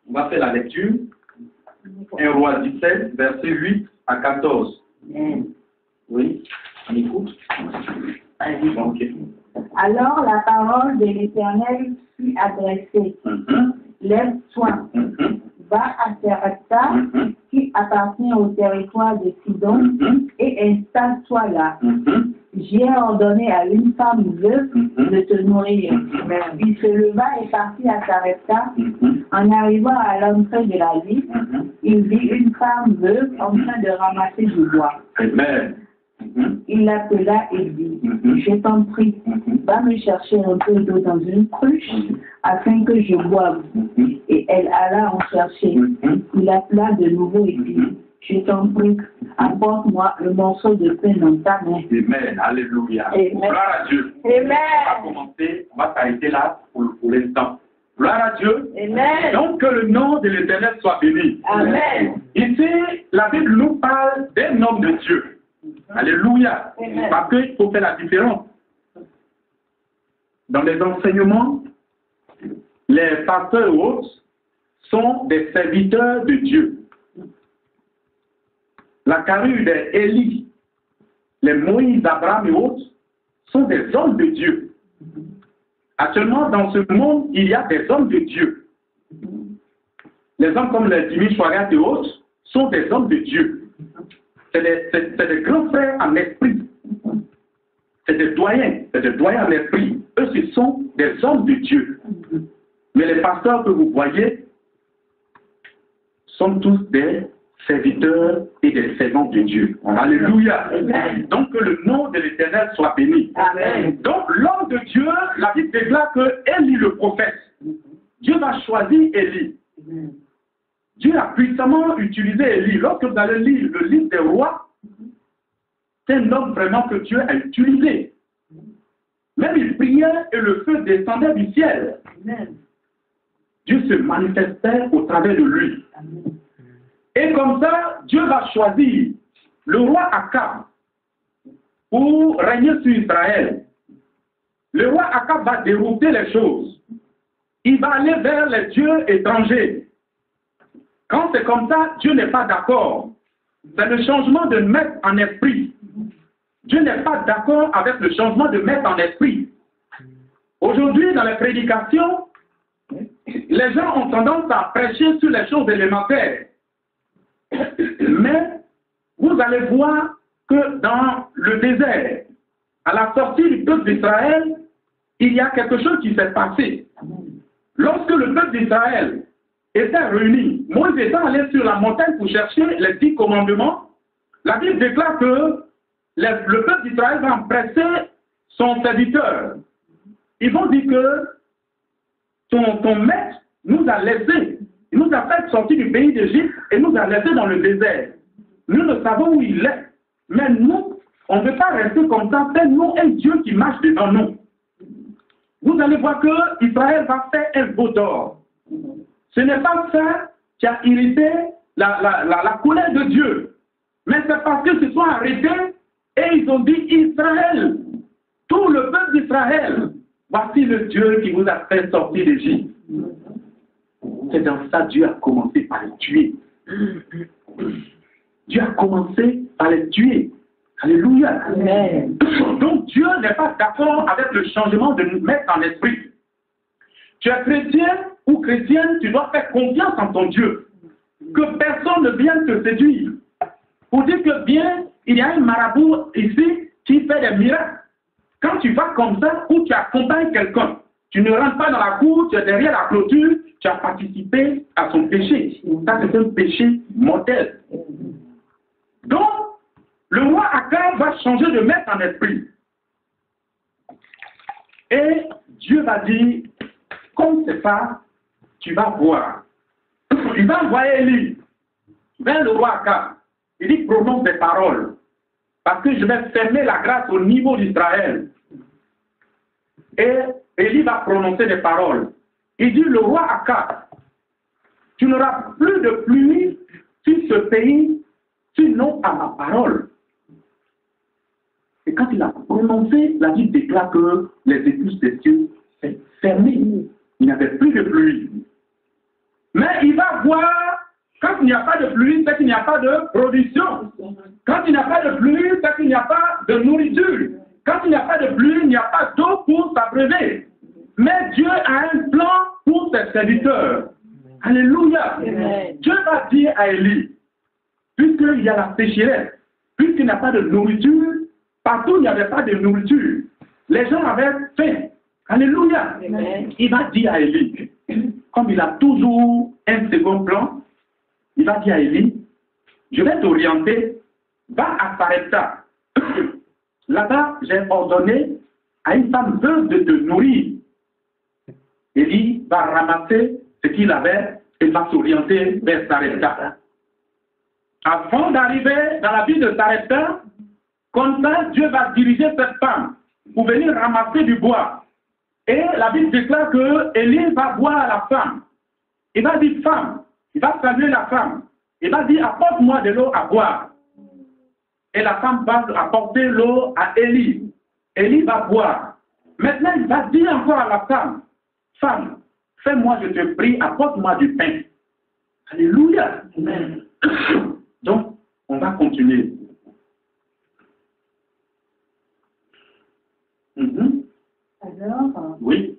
On va faire la lecture. 1 Roi 17, verset 8 à 14. Oui, on écoute. Bon, okay. Alors la parole de l'Éternel fut adressée. Lève-toi, va à Sarepta, qui appartient au territoire de Sidon, et installe-toi là. J'ai ordonné à une femme veuve de te nourrir. Il se leva et partit à Sarepta. En arrivant à l'entrée de la ville, il vit une femme veuve en train de ramasser du bois. Amen. Il l'appela et dit, je t'en prie, va me chercher un peu d'eau dans une cruche afin que je boive. Et elle alla en chercher. Il appela de nouveau et dit, je t'en prie, apporte-moi le morceau de pain dans ta main. Amen. Alléluia. Amen. Gloire à Dieu. Amen. On va commencer, on va s'arrêter là pour l'instant. Gloire à Dieu. Amen. Donc que le nom de l'Éternel soit béni. Amen. Ici, la Bible nous parle d'un homme de Dieu. Alléluia. Amen. Parce qu'il faut faire la différence. Dans les enseignements, les pasteurs et autres sont des serviteurs de Dieu. La carrure des Élie, les Moïse, Abraham et autres sont des hommes de Dieu. Actuellement, dans ce monde, il y a des hommes de Dieu. Les hommes comme les Jimmy Swaggart et autres sont des hommes de Dieu. C'est des grands frères en esprit. C'est des doyens en esprit. Eux, ce sont des hommes de Dieu. Mais les pasteurs que vous voyez sont tous des serviteurs et des servants de Dieu. Alléluia. Amen. Donc que le nom de l'Éternel soit béni. Amen. Donc l'homme de Dieu, la Bible déclare que Élie le prophète, Dieu va choisir Élie. Dieu a puissamment utilisé Élie. Lorsque vous allez lire le livre des rois, c'est un homme vraiment que Dieu a utilisé. Même il priait et le feu descendait du ciel. Dieu se manifestait au travers de lui. Et comme ça, Dieu va choisir le roi Akab pour régner sur Israël. Le roi Akab va dérouter les choses. Il va aller vers les dieux étrangers. Quand c'est comme ça, Dieu n'est pas d'accord. C'est le changement de maître en esprit. Dieu n'est pas d'accord avec le changement de maître en esprit. Aujourd'hui, dans les prédications, les gens ont tendance à prêcher sur les choses élémentaires. Mais vous allez voir que dans le désert, à la sortie du peuple d'Israël, il y a quelque chose qui s'est passé. Lorsque le peuple d'Israël était réuni, Moïse étant allé sur la montagne pour chercher les 10 commandements, la Bible déclare que le peuple d'Israël va empresser son serviteur. Ils vont dire que ton maître nous a laissés, il nous a fait sortir du pays d'Égypte et nous a laissés dans le désert. Nous ne savons où il est, mais nous, on ne veut pas rester comme ça, c'est nous un Dieu qui marche devant nous. Vous allez voir que Israël va faire un veau d'or. Ce n'est pas ça qui a irrité la colère de Dieu, mais c'est parce qu'ils se sont arrêtés et ils ont dit Israël, tout le peuple d'Israël, voici le Dieu qui vous a fait sortir d'Égypte. C'est dans ça que Dieu a commencé par les tuer. Dieu a commencé par les tuer. Alléluia. Amen. Donc Dieu n'est pas d'accord avec le changement de nous mettre en esprit. Tu es chrétien ou chrétienne, tu dois faire confiance en ton Dieu. Que personne ne vienne te séduire. Pour dire que bien, il y a un marabout ici qui fait des miracles. Quand tu vas comme ça, ou tu accompagnes quelqu'un, tu ne rentres pas dans la cour, tu es derrière la clôture, tu as participé à son péché. Ça, c'est un péché mortel. Donc, le roi Akab va changer de maître en esprit. Et Dieu va dire, comme c'est ça, tu vas voir. Il va envoyer Élie vers le roi Akab. Il dit, prononce des paroles. Parce que je vais fermer la grâce au niveau d'Israël. Et Élie va prononcer des paroles. Il dit, le roi Akab, tu n'auras plus de pluie sur ce pays, sinon à ma parole. Et quand il a prononcé, la Bible déclare que les écluses des cieux sont fermées. Il n'y avait plus de pluie. Mais il va voir, quand il n'y a pas de pluie, c'est qu'il n'y a pas de production. Quand il n'y a pas de pluie, c'est qu'il n'y a pas de nourriture. Quand il n'y a pas de pluie, il n'y a pas d'eau pour s'abreuver. Mais Dieu a un plan pour ses serviteurs. Alléluia. Amen. Dieu va dire à Élie, puisqu'il y a la sécheresse, puisqu'il n'y a pas de nourriture, partout il n'y avait pas de nourriture. Les gens avaient faim. Alléluia. Amen. Il va dire à Élie, comme il a toujours un second plan, il va dire à Élie, je vais t'orienter, va à Sarepta. Là-bas, j'ai ordonné à une femme veuve de te nourrir. Élie va ramasser ce qu'il avait et va s'orienter vers Sarepta. Avant d'arriver dans la ville de Sarepta, comme ça, Dieu va diriger cette femme pour venir ramasser du bois. Et la Bible déclare que Élie va voir la femme. Il va dire femme, il va saluer la femme. Il va dire apporte-moi de l'eau à boire. Et la femme va apporter l'eau à Élie. Élie va boire. Maintenant, il va dire encore à la femme, femme, fais-moi, je te prie, apporte-moi du pain. Alléluia. Amen. Donc, on va continuer. Alors, Oui.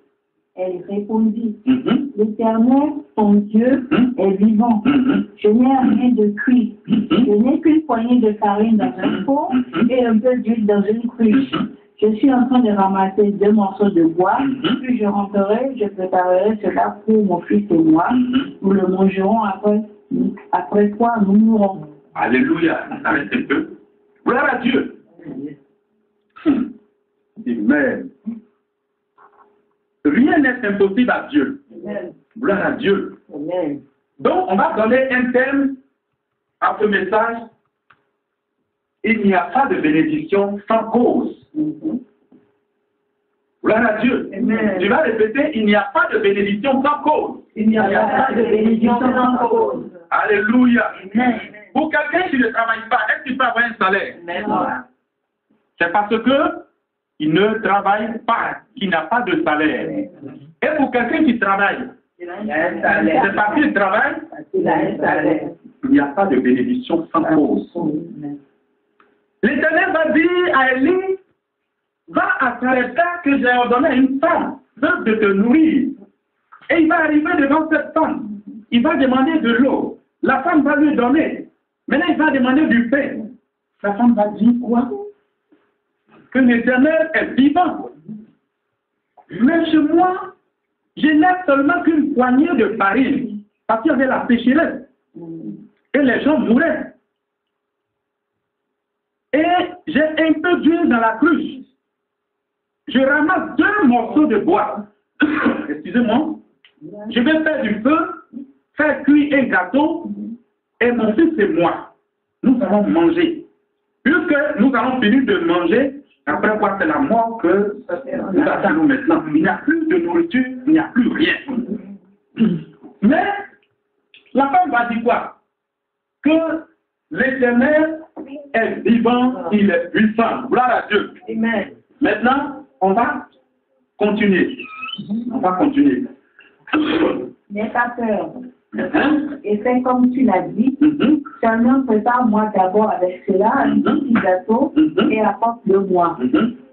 elle répondit, Mhm. l'Éternel, ton Dieu, Mhm. est vivant. Mhm. Je n'ai rien de cuit. Mhm. Je n'ai qu'une poignée de farine dans un pot et un peu d'huile dans une cruche. Je suis en train de ramasser 2 morceaux de bois, puis je rentrerai, je préparerai cela pour mon fils et moi. Nous le mangerons après quoi nous mourrons. Alléluia. Arrête un peu. Gloire à Dieu. Amen. Rien n'est impossible à Dieu. Amen. Gloire à Dieu. Amen. Donc, on va donner un thème à ce message. Il n'y a pas de bénédiction sans cause. Gloire à Dieu. Amen. Tu vas répéter, il n'y a pas de bénédiction sans cause. Il n'y a pas de bénédiction sans cause. Alléluia. Amen. Pour quelqu'un qui ne travaille pas, est-ce qu'il peut avoir un salaire? Amen. C'est parce que il ne travaille pas, qu'il n'a pas de salaire. Et pour quelqu'un qui travaille, c'est parce qu'il travaille, Il a un salaire. il n'y a pas de bénédiction sans cause. L'Éternel va dire à Élie, va à Sarepta que j'ai ordonné à une femme de te nourrir. Et il va arriver devant cette femme. Il va demander de l'eau. La femme va lui donner. Maintenant, il va demander du pain. La femme va dire quoi? Que l'Éternel est vivant. Mais chez moi, je n'ai seulement qu'une poignée de farine. Parce qu'il y avait la sécheresse. Et les gens mouraient. Et j'ai un peu d'huile dans la cruche. Je ramasse 2 morceaux de bois. Excusez-moi. Je vais faire du feu, faire cuire un gâteau, et mon fils et moi, nous allons manger. Puisque nous allons finir de manger, après quoi c'est la mort que nous attendons maintenant. Il n'y a plus de nourriture, il n'y a plus rien. Mais la femme va dire quoi? Que l'Éternel est vivant, il est puissant. Gloire à Dieu. Amen. Maintenant, on va continuer. On va continuer. N'aie pas peur. Hein? Et fais comme tu l'as dit. Seulement prépare-moi d'abord avec cela un petit gâteau et apporte-le-moi.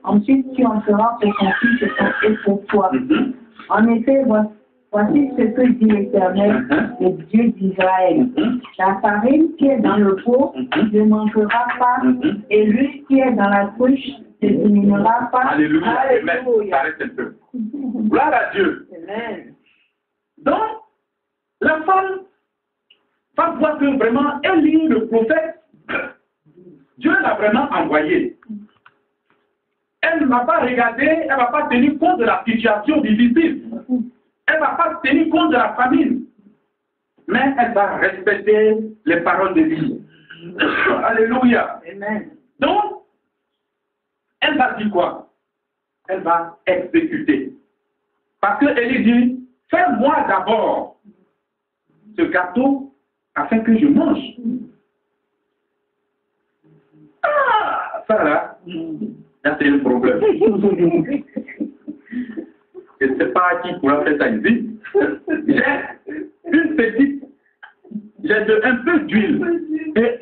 Ensuite, tu en feras pour ton fils et pour toi. En effet, voici ce que dit l'Éternel, le Dieu d'Israël. La farine qui est dans le pot ne manquera pas, et l'huile qui est dans la cruche ne diminuera pas. Alléluia. Amen. Alléluia. Arrête un peu. Gloire à Dieu. Amen. Donc, la femme va voir que vraiment, Élie, le prophète, Dieu l'a vraiment envoyé. Elle ne va pas regarder, elle ne va pas tenir compte de la situation difficile. Elle ne va pas tenir compte de la famine. Mais elle va respecter les paroles de Dieu. Alléluia. Amen. Donc, elle va dire quoi? Elle va exécuter. Parce que Élie dit, fais-moi d'abord ce gâteau afin que je mange. Ah, ça là, c'est un problème. Et ne sais pas qui pourra faire ça ici. J'ai un peu d'huile et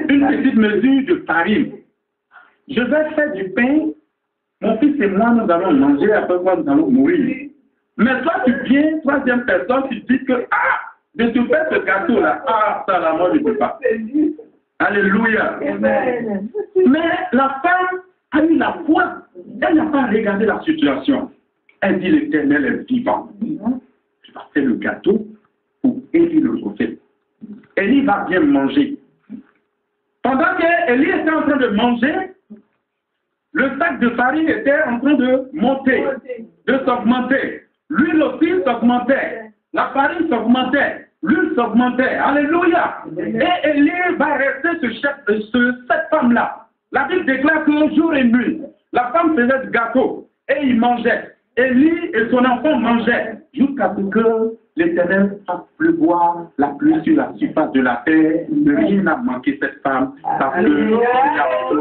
une petite mesure de farine. Je vais faire du pain. Mon fils et moi, nous allons manger, après quoi nous allons mourir. Mais toi, tu viens, troisième personne, tu dis que, je te fais ce gâteau-là. Ça là, moi, je ne peux pas. Alléluia. Amen. Mais la femme a eu la foi. Elle n'a pas regardé la situation. Elle dit, l'Éternel est vivant. Je vais faire le gâteau pour Élie le prophète. Élie va bien manger. Pendant qu'Élie était en train de manger, le sac de farine était en train de monter, de s'augmenter. L'huile aussi s'augmentait. La farine s'augmentait. L'huile s'augmentait. Alléluia. Et Élie va rester cette femme-là. La Bible déclare que jour et nuit, la femme faisait du gâteau et il mangeait. Élie et son enfant mangeaient jusqu'à ce que l'Éternel fasse pleuvoir la pluie sur la surface de la terre. Rien n'a manqué cette femme parce que il y a de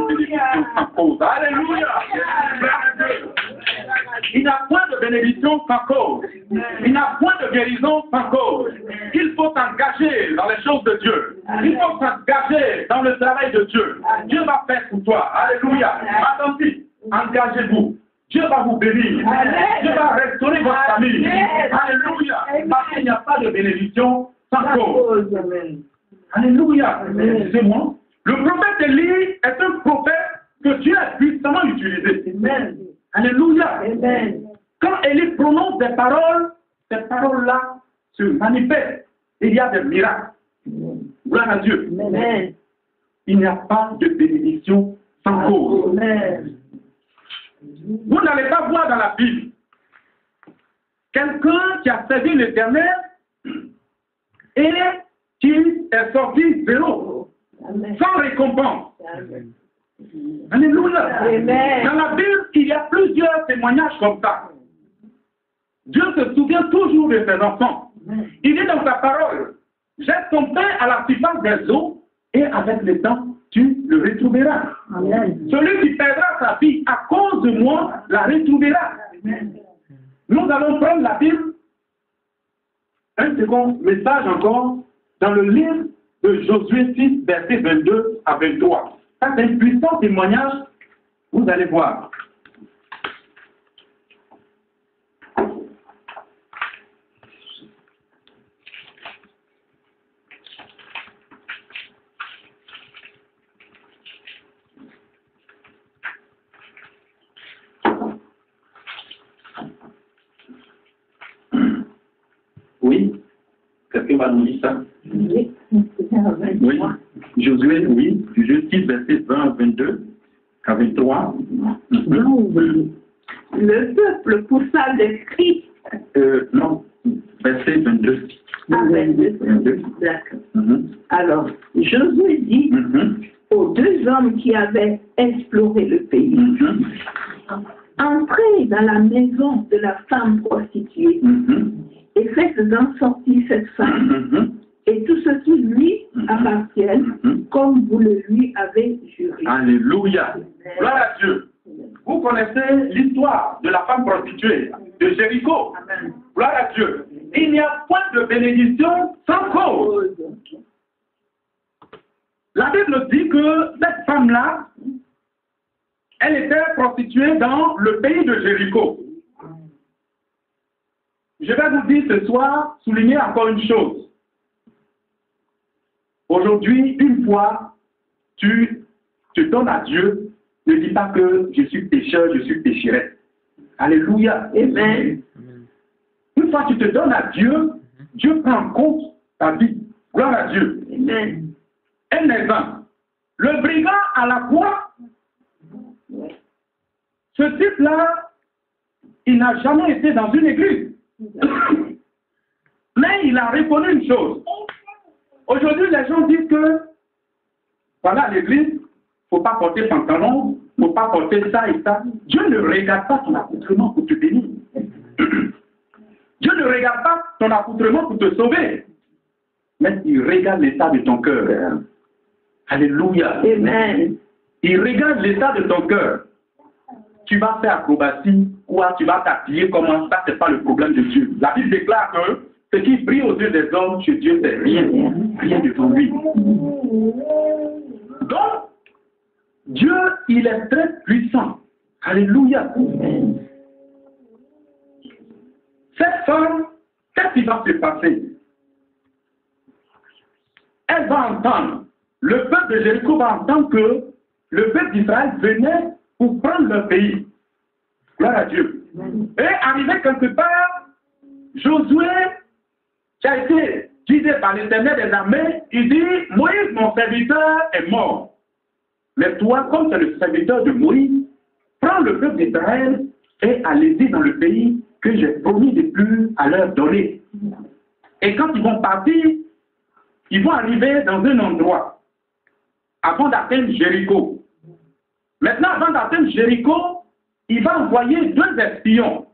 bénédiction sans cause. Alléluia. Il n'y a point de bénédiction sans cause. Il n'y a point de guérison sans cause. Il faut s'engager dans les choses de Dieu. Il faut s'engager dans le travail de Dieu. Dieu va faire pour toi. Alléluia. Attendez, engagez-vous. Dieu va vous bénir. Dieu va restaurer votre famille. Alléluia. Parce qu'il n'y a pas de bénédiction sans cause. Alléluia. Excusez-moi. Le prophète Élie est un prophète que Dieu a puissamment utilisé. Alléluia. Quand Élie prononce des paroles, ces paroles-là se manifestent. Il y a des miracles. Gloire à Dieu. Il n'y a pas de bénédiction sans cause. Vous n'allez pas voir dans la Bible quelqu'un qui a servi l'Éternel et qui est sorti zéro, sans récompense. Alléluia. Dans la Bible, il y a plusieurs témoignages comme ça. Dieu se souvient toujours de ses enfants. Il dit dans sa parole, jette ton pain à la surface des eaux et avec le temps, tu le retrouveras. Amen. Celui qui perdra sa vie à cause de moi la retrouvera. Amen. Nous allons prendre la Bible, un second message encore, dans le livre de Josué 6, versets 22 à 23. Ça, c'est un puissant témoignage, vous allez voir. Oui, quelqu'un va nous dire ça? Oui, Josué, oui, Josué 6, verset 20 à 22, à 23. Le peuple poussa des cris. Non, verset 22. 22. D'accord. Alors, Josué dit aux deux hommes qui avaient exploré le pays, entrez dans la maison de la femme prostituée et faites-en sortir cette femme et tout ce qui lui appartient comme vous le lui avez juré. Alléluia. Gloire à Dieu. Vous connaissez l'histoire de la femme prostituée de Jéricho. Amen. Gloire à Dieu. Il n'y a point de bénédiction sans cause. La Bible dit que cette femme-là, elle était prostituée dans le pays de Jéricho. Je vais vous dire ce soir, souligner encore une chose. Aujourd'hui, une fois, tu te donnes à Dieu, ne dis pas que je suis pécheur, je suis pécheresse. Alléluia. Amen. Une fois que tu te donnes à Dieu, Dieu prend en compte ta vie. Gloire à Dieu. Amen. Un exemple. Le brigand à la croix, ce type-là, il n'a jamais été dans une église. Mais il a reconnu une chose. Aujourd'hui, les gens disent que, voilà, l'église, il ne faut pas porter pantalon, il ne faut pas porter ça et ça. Dieu ne regarde pas ton accoutrement pour te bénir. Dieu ne regarde pas ton accoutrement pour te sauver. Mais il regarde l'état de ton cœur. Alléluia. Amen. Il regarde l'état de ton cœur. tu vas faire acrobatie, quoi, tu vas t'habiller comment, ça c'est pas le problème de Dieu. La Bible déclare que ce qui brille aux yeux des hommes, chez Dieu, c'est rien, rien devant lui. Donc, Dieu, il est très puissant. Alléluia. Cette femme, qu'est-ce qui va se passer? Elle va entendre, le peuple de Jéricho va entendre que le peuple d'Israël venait pour prendre leur pays. Gloire à Dieu. Et arrivé quelque part, Josué, qui a été guidé par l'Éternel des armées, il dit, Moïse, mon serviteur, est mort. Mais toi, comme tu es le serviteur de Moïse, prends le peuple d'Israël et allez-y dans le pays que j'ai promis de plus à leur donner. Et quand ils vont partir, ils vont arriver dans un endroit avant d'atteindre Jéricho. Maintenant, avant d'atteindre Jéricho, il va envoyer 2 espions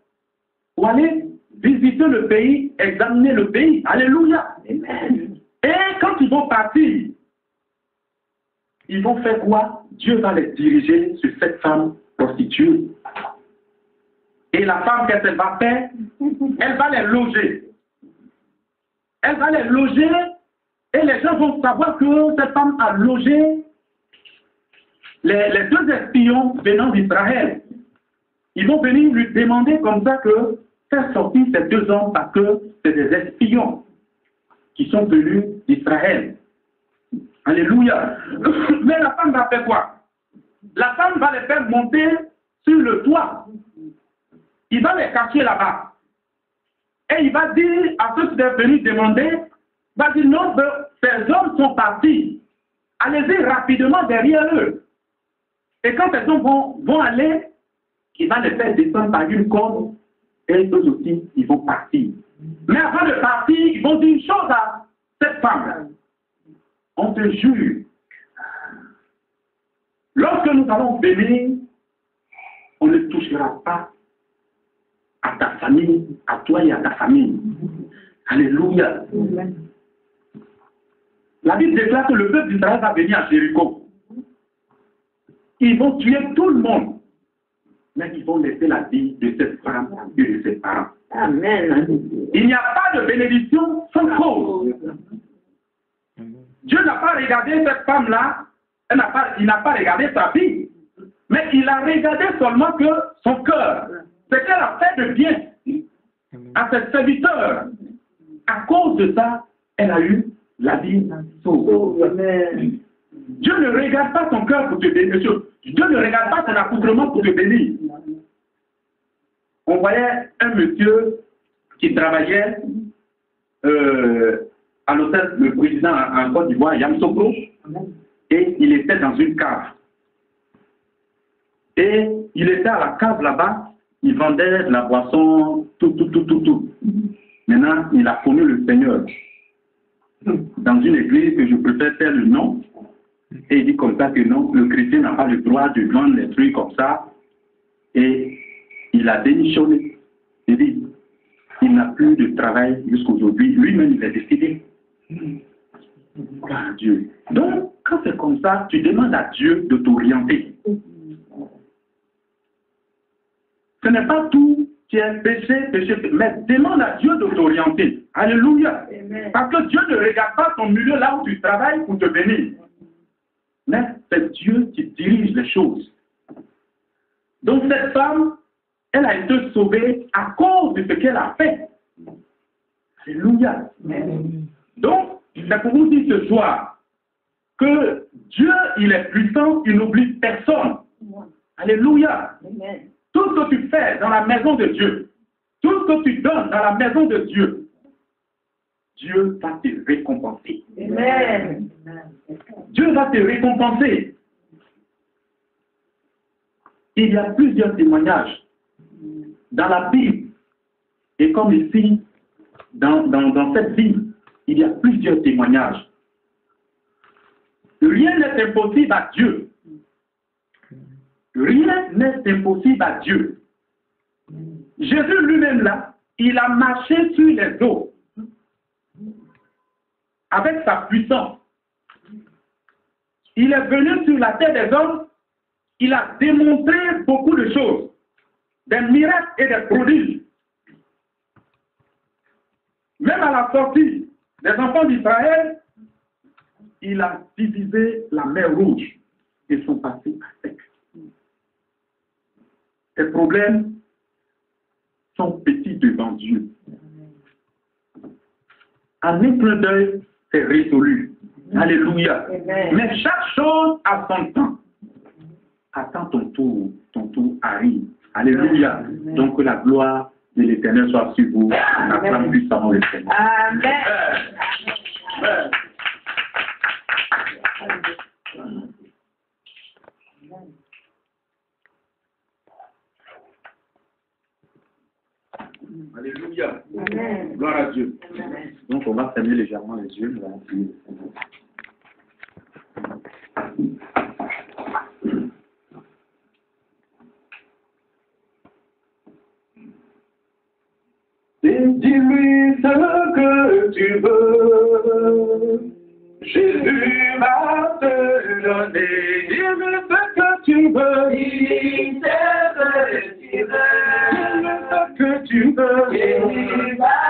pour aller visiter le pays, examiner le pays. Alléluia. Amen. Et quand ils vont partir, ils vont faire quoi? Dieu va les diriger sur cette femme prostituée. Et la femme, qu'est-ce qu'elle va faire? Elle va les loger. Elle va les loger et les gens vont savoir que cette femme a logé les 2 espions venant d'Israël. Ils vont venir lui demander comme ça que faire sortir ces 2 hommes parce que c'est des espions qui sont venus d'Israël. Alléluia. Mais la femme va faire quoi? La femme va les faire monter sur le toit. Il va les cacher là-bas. Et il va dire à ceux qui sont venus demander, il va dire non, ces hommes sont partis. Allez-y rapidement derrière eux. Et quand ces hommes vont aller, il va les faire descendre par une corde et eux aussi, ils vont partir. Mais avant de partir, ils vont dire une chose à cette femme. On te jure, lorsque nous allons venir, on ne touchera pas à ta famille, à toi et à ta famille. Alléluia. La Bible déclare que le peuple d'Israël va venir à Jéricho. Ils vont tuer tout le monde. Mais ils vont laisser la vie de cette femme et de ses parents. Amen. Il n'y a pas de bénédiction sans cause. Dieu n'a pas regardé cette femme-là, il n'a pas regardé sa vie, mais il a regardé seulement que son cœur, ce qu'elle a fait de bien à ses serviteurs. À cause de ça, elle a eu la vie sauve. Dieu ne regarde pas ton cœur pour te bénir. Dieu ne regarde pas ton accoutrement pour te bénir. On voyait un monsieur qui travaillait à l'hôtel, le président en Côte d'Ivoire, Yamoussoukro, et il était dans une cave. Et il était à la cave là-bas, il vendait de la boisson, tout. Maintenant, il a connu le Seigneur dans une église que je préfère faire le nom. Et il dit comme ça que non, le chrétien n'a pas le droit de vendre les trucs comme ça. Et il a démissionné. Il dit, il n'a plus de travail jusqu'aujourd'hui. Lui-même, il a décidé. Gloire à Dieu. Donc, quand c'est comme ça, tu demandes à Dieu de t'orienter. Ce n'est pas tout qui est péché, mais demande à Dieu de t'orienter. Alléluia. Amen. Parce que Dieu ne regarde pas ton milieu là où tu travailles pour te bénir. Mais c'est Dieu qui dirige les choses. Donc cette femme, elle a été sauvée à cause de ce qu'elle a fait. Alléluia. Amen. Donc, c'est pour vous dire ce soir que Dieu, il est puissant, il n'oublie personne. Alléluia. Amen. Tout ce que tu fais dans la maison de Dieu, tout ce que tu donnes dans la maison de Dieu, Dieu va te récompenser. Amen. Dieu va te récompenser. Il y a plusieurs témoignages dans la Bible. Et comme ici, dans cette Bible, il y a plusieurs témoignages. Rien n'est impossible à Dieu. Rien n'est impossible à Dieu. Jésus lui-même là, il a marché sur les eaux avec sa puissance. Il est venu sur la terre des hommes il a démontré beaucoup de choses, des miracles et des prodiges. Même à la sortie des enfants d'Israël, il a divisé la mer Rouge et sont passés à sec. Les problèmes sont petits devant Dieu. En un clin d'œil, c'est résolu. Alléluia. Mais chaque chose a son temps. Attends ton tour arrive. Alléluia. Donc que la gloire de l'Éternel soit sur vous. Acclame puissamment le Seigneur. Amen. Amen. Alléluia. Amen. Gloire à Dieu. Amen. Donc on va fermer légèrement les yeux. Nous allons prier le Seigneur. Dis-lui ce que tu veux. Jésus va te donner. Dis-lui ce que tu veux. Dis-lui ce que tu veux. Dis-lui ce que tu veux.